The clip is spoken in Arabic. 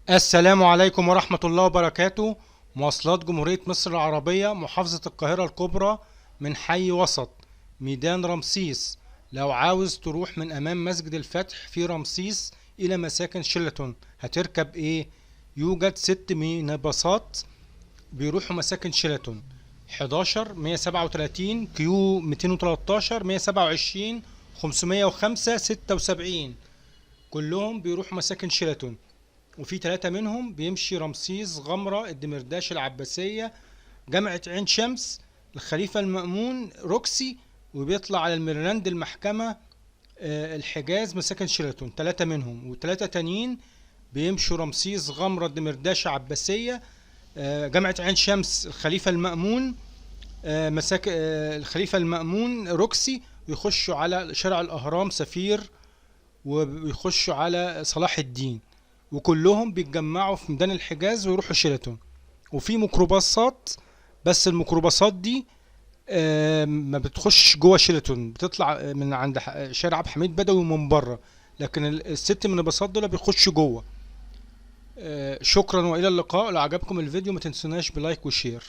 السلام عليكم ورحمة الله وبركاته. مواصلات جمهورية مصر العربية محافظة القاهرة الكبرى من حي وسط ميدان رمسيس. لو عاوز تروح من أمام مسجد الفتح في رمسيس إلى مساكن شيراتون هتركب إيه؟ يوجد 6 مينيباصات بيروحوا مساكن شيراتون: 11 137 كيو 213 127 505 76، كلهم بيروحوا مساكن شيراتون. وفي 3 منهم بيمشي: رمسيس، غمرة، الدمرداش، العباسية، جامعة عين شمس، الخليفة المأمون، روكسي، وبيطلع على الميرلاند، المحكمة، الحجاز، مساكن شيراتون. 3 منهم، و3 تانيين بيمشوا: رمسيس، غمرة، الدمرداش، عباسية، جامعة عين شمس، الخليفة المأمون، مساكن الخليفة المأمون، روكسي، ويخشوا على شارع الأهرام، سفير، ويخشوا على صلاح الدين. وكلهم بيتجمعوا في ميدان الحجاز ويروحوا شيراتون. وفي ميكروباصات، بس الميكروباصات دي ما بتخش جوه شيراتون، بتطلع من عند شارع عبد الحميد بدوي من بره، لكن الست مينيباصات دول بيخشوا جوه. شكرا والى اللقاء. لو عجبكم الفيديو ما تنسوناش بلايك وشير.